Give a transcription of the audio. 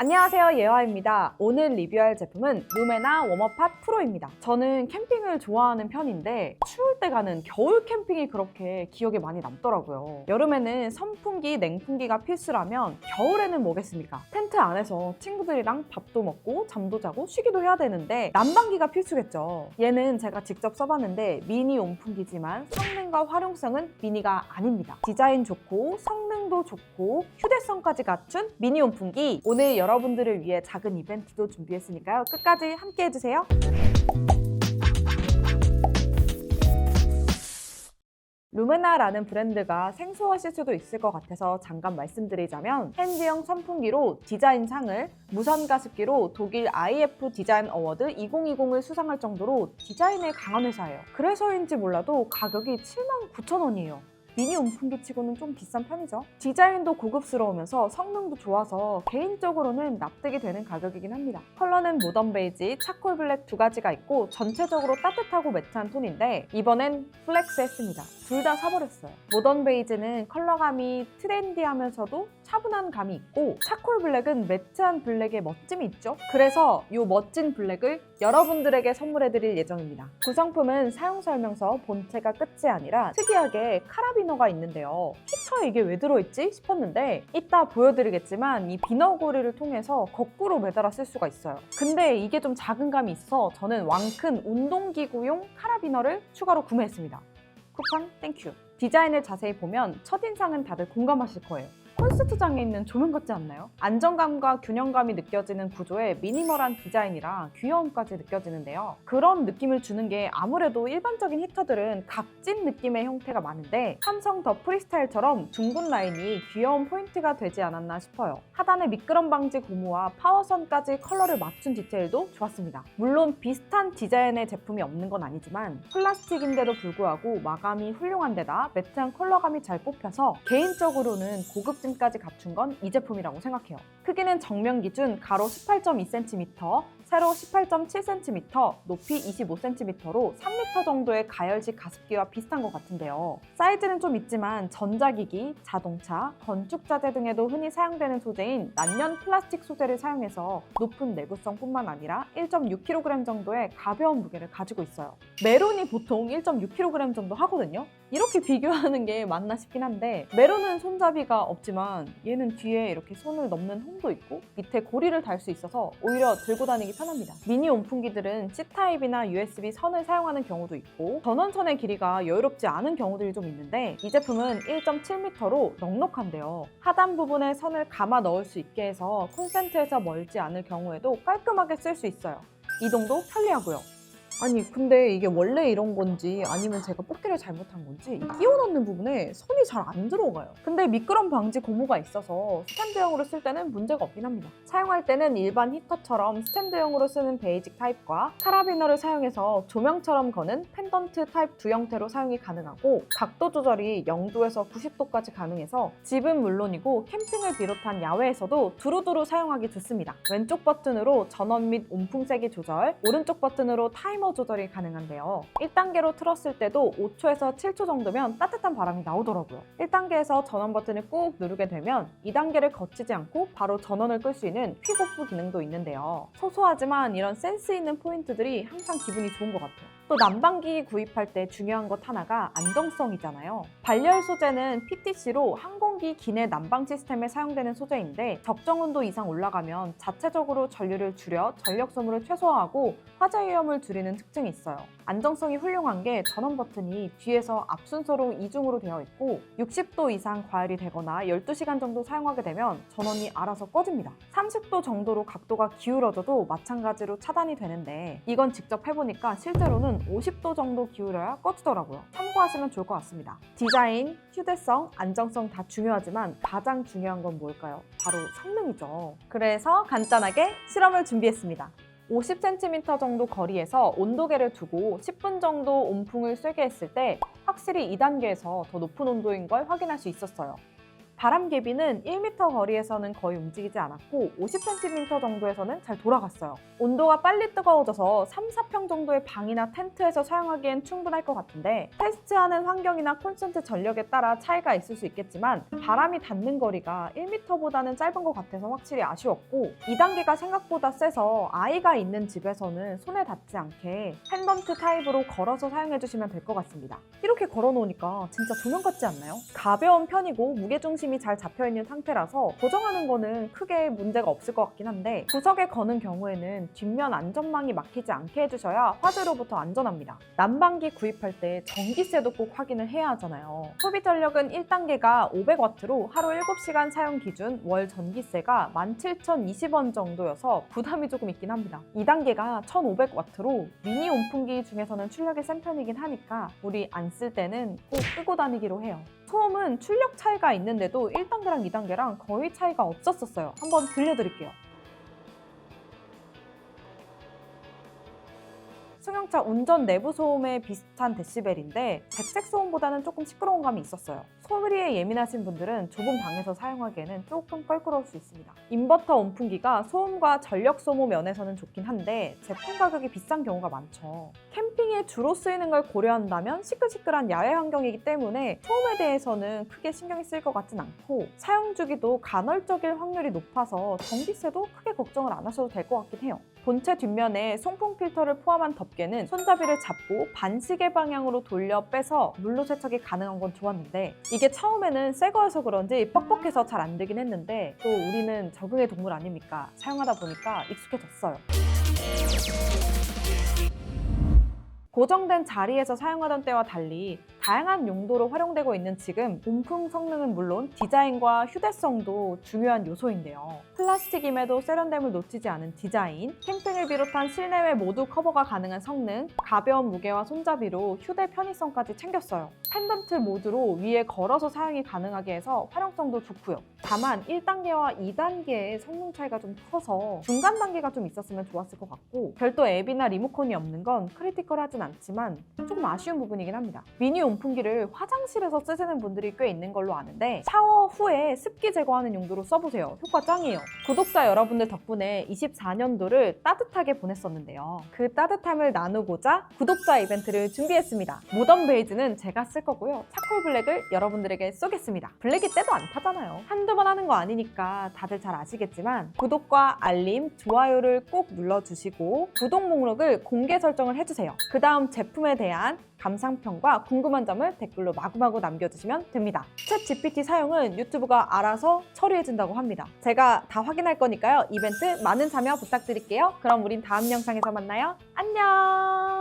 안녕하세요, 예화입니다. 오늘 리뷰할 제품은 루메나 웜업팟 프로입니다. 저는 캠핑을 좋아하는 편인데 추울 때 가는 겨울 캠핑이 그렇게 기억에 많이 남더라고요. 여름에는 선풍기, 냉풍기가 필수라면 겨울에는 뭐겠습니까? 텐트 안에서 친구들이랑 밥도 먹고 잠도 자고 쉬기도 해야 되는데 난방기가 필수겠죠. 얘는 제가 직접 써봤는데 미니 온풍기지만 성능과 활용성은 미니가 아닙니다. 디자인 좋고 성능도 좋고 휴대성까지 갖춘 미니 온풍기. 오늘 여러분들을 위해 작은 이벤트도 준비했으니까요. 끝까지 함께 해주세요. 루메나라는 브랜드가 생소하실 수도 있을 것 같아서 잠깐 말씀드리자면 핸드형 선풍기로 디자인상을, 무선 가습기로 독일 IF 디자인 어워드 2020을 수상할 정도로 디자인에 강한 회사예요. 그래서인지 몰라도 가격이 79,000원이에요. 미니 온풍기 치고는 좀 비싼 편이죠. 디자인도 고급스러우면서 성능도 좋아서 개인적으로는 납득이 되는 가격이긴 합니다. 컬러는 모던 베이지, 차콜 블랙 두 가지가 있고 전체적으로 따뜻하고 매트한 톤인데 이번엔 플렉스 했습니다. 둘 다 사버렸어요. 모던 베이지는 컬러감이 트렌디하면서도 차분한 감이 있고 차콜 블랙은 매트한 블랙의 멋짐이 있죠. 그래서 이 멋진 블랙을 여러분들에게 선물해드릴 예정입니다. 구성품은 사용설명서 본체가 끝이 아니라 특이하게 카라비너가 있는데요. 히터에 이게 왜 들어있지 싶었는데 이따 보여드리겠지만 이 비너고리를 통해서 거꾸로 매달아 쓸 수가 있어요. 근데 이게 좀 작은 감이 있어서 저는 왕큰 운동기구용 카라비너를 추가로 구매했습니다. 쿠팡 땡큐. 디자인을 자세히 보면 첫인상은 다들 공감하실 거예요. 콘서트장에 있는 조명 같지 않나요? 안정감과 균형감이 느껴지는 구조에 미니멀한 디자인이라 귀여움까지 느껴지는데요. 그런 느낌을 주는 게 아무래도 일반적인 히터들은 각진 느낌의 형태가 많은데 삼성 더 프리스타일처럼 둥근 라인이 귀여운 포인트가 되지 않았나 싶어요. 하단에 미끄럼 방지 고무와 파워선까지 컬러를 맞춘 디테일도 좋았습니다. 물론 비슷한 디자인의 제품이 없는 건 아니지만 플라스틱인데도 불구하고 마감이 훌륭한 데다 매트한 컬러감이 잘 뽑혀서 개인적으로는 고급진 까지 갖춘 건 이 제품이라고 생각해요. 크기는 정면 기준 가로 18.2cm, 세로 18.7cm, 높이 25cm로 3m 정도의 가열식 가습기와 비슷한 것 같은데요. 사이즈는 좀 있지만 전자기기, 자동차, 건축자재 등에도 흔히 사용되는 소재인 난연 플라스틱 소재를 사용해서 높은 내구성뿐만 아니라 1.6kg 정도의 가벼운 무게를 가지고 있어요. 메론이 보통 1.6kg 정도 하거든요. 이렇게 비교하는 게 맞나 싶긴 한데 메론은 손잡이가 없지만 얘는 뒤에 이렇게 손을 넣는 홈도 있고 밑에 고리를 달 수 있어서 오히려 들고 다니기 편합니다. 미니 온풍기들은 C타입이나 USB 선을 사용하는 경우도 있고 전원선의 길이가 여유롭지 않은 경우들이 좀 있는데 이 제품은 1.7m로 넉넉한데요. 하단 부분에 선을 감아 넣을 수 있게 해서 콘센트에서 멀지 않을 경우에도 깔끔하게 쓸 수 있어요. 이동도 편리하고요. 아니 근데 이게 원래 이런 건지 아니면 제가 뽑기를 잘못한 건지 끼워 넣는 부분에 선이 잘 안 들어가요. 근데 미끄럼 방지 고무가 있어서 스탠드형으로 쓸 때는 문제가 없긴 합니다. 사용할 때는 일반 히터처럼 스탠드형으로 쓰는 베이직 타입과 카라비너를 사용해서 조명처럼 거는 펜던트 타입 두 형태로 사용이 가능하고 각도 조절이 0도에서 90도까지 가능해서 집은 물론이고 캠핑을 비롯한 야외에서도 두루두루 사용하기 좋습니다. 왼쪽 버튼으로 전원 및 온풍 세기 조절, 오른쪽 버튼으로 타이머 조절이 가능한데요. 1단계로 틀었을 때도 5초에서 7초 정도면 따뜻한 바람이 나오더라고요. 1단계에서 전원 버튼을 꾹 누르게 되면 2단계를 거치지 않고 바로 전원을 끌 수 있는 퀵오프 기능도 있는데요. 소소하지만 이런 센스 있는 포인트들이 항상 기분이 좋은 것 같아요. 또 난방기 구입할 때 중요한 것 하나가 안정성이잖아요. 발열 소재는 PTC로 항공기 기내 난방 시스템에 사용되는 소재인데 적정 온도 이상 올라가면 자체적으로 전류를 줄여 전력 소모를 최소화하고 화재 위험을 줄이는 특징이 있어요. 안정성이 훌륭한 게 전원 버튼이 뒤에서 앞순서로 이중으로 되어 있고 60도 이상 과열이 되거나 12시간 정도 사용하게 되면 전원이 알아서 꺼집니다. 30도 정도로 각도가 기울어져도 마찬가지로 차단이 되는데 이건 직접 해보니까 실제로는 50도 정도 기울여야 꺼지더라고요. 참고하시면 좋을 것 같습니다. 디자인, 휴대성, 안정성 다 중요하지만 가장 중요한 건 뭘까요? 바로 성능이죠. 그래서 간단하게 실험을 준비했습니다. 50cm 정도 거리에서 온도계를 두고 10분 정도 온풍을 쐬게 했을 때 확실히 2단계에서 더 높은 온도인 걸 확인할 수 있었어요. 바람개비는 1m 거리에서는 거의 움직이지 않았고 50cm 정도에서는 잘 돌아갔어요. 온도가 빨리 뜨거워져서 3, 4평 정도의 방이나 텐트에서 사용하기엔 충분할 것 같은데 테스트하는 환경이나 콘센트 전력에 따라 차이가 있을 수 있겠지만 바람이 닿는 거리가 1m보다는 짧은 것 같아서 확실히 아쉬웠고 2단계가 생각보다 세서 아이가 있는 집에서는 손에 닿지 않게 펜던트 타입으로 걸어서 사용해주시면 될 것 같습니다. 이렇게 걸어놓으니까 진짜 조명 같지 않나요? 가벼운 편이고 무게중심이 잘 잡혀있는 상태라서 고정하는 거는 크게 문제가 없을 것 같긴 한데 구석에 거는 경우에는 뒷면 안전망이 막히지 않게 해주셔야 화재로부터 안전합니다. 난방기 구입할 때 전기세도 꼭 확인을 해야 하잖아요. 소비 전력은 1단계가 500W로 하루 7시간 사용 기준 월 전기세가 17,020원 정도여서 부담이 조금 있긴 합니다. 2단계가 1,500W로 미니 온풍기 중에서는 출력이 센 편이긴 하니까 우리 안 쓸 때는 꼭 끄고 다니기로 해요. 소음은 출력 차이가 있는데도 1단계랑 2단계랑 거의 차이가 없었어요. 한번 들려드릴게요. 승용차 운전 내부 소음에 비슷한 데시벨인데 백색 소음보다는 조금 시끄러운 감이 있었어요. 소리에 예민하신 분들은 좁은 방에서 사용하기에는 조금 껄끄러울 수 있습니다. 인버터 온풍기가 소음과 전력 소모 면에서는 좋긴 한데 제품 가격이 비싼 경우가 많죠. 캠핑에 주로 쓰이는 걸 고려한다면 시끌시끌한 야외 환경이기 때문에 소음에 대해서는 크게 신경이 쓰일 것 같진 않고 사용 주기도 간헐적일 확률이 높아서 전기세도 크게 걱정을 안 하셔도 될 것 같긴 해요. 본체 뒷면에 송풍 필터를 포함한 덮개는 손잡이를 잡고 반시계 방향으로 돌려 빼서 물로 세척이 가능한 건 좋았는데 이게 처음에는 새 거여서 그런지 뻑뻑해서 잘 안 되긴 했는데 또 우리는 적응의 동물 아닙니까? 사용하다 보니까 익숙해졌어요. 고정된 자리에서 사용하던 때와 달리 다양한 용도로 활용되고 있는 지금 온풍 성능은 물론 디자인과 휴대성도 중요한 요소인데요. 플라스틱임에도 세련됨을 놓치지 않은 디자인, 캠핑을 비롯한 실내외 모두 커버가 가능한 성능, 가벼운 무게와 손잡이로 휴대 편의성까지 챙겼어요. 펜던트 모드로 위에 걸어서 사용이 가능하게 해서 활용성도 좋고요. 다만 1단계와 2단계의 성능 차이가 좀 커서 중간 단계가 좀 있었으면 좋았을 것 같고 별도 앱이나 리모컨이 없는 건 크리티컬하진 않지만 조금 아쉬운 부분이긴 합니다. 미니 온풍기를 화장실에서 쓰시는 분들이 꽤 있는 걸로 아는데 샤워 후에 습기 제거하는 용도로 써보세요. 효과 짱이에요. 구독자 여러분들 덕분에 24년도를 따뜻하게 보냈었는데요. 그 따뜻함을 나누고자 구독자 이벤트를 준비했습니다. 모던 베이지는 제가 쓸 거고요. 차콜 블랙을 여러분들에게 쏘겠습니다. 블랙이 때도 안 타잖아요. 한두 번 하는 거 아니니까 다들 잘 아시겠지만 구독과 알림, 좋아요를 꼭 눌러주시고 구독 목록을 공개 설정을 해주세요. 그 다음 제품에 대한 감상평과 궁금한 점을 댓글로 마구마구 남겨주시면 됩니다. 챗 GPT 사용은 유튜브가 알아서 처리해준다고 합니다. 제가 다 확인할 거니까요. 이벤트 많은 참여 부탁드릴게요. 그럼 우린 다음 영상에서 만나요. 안녕!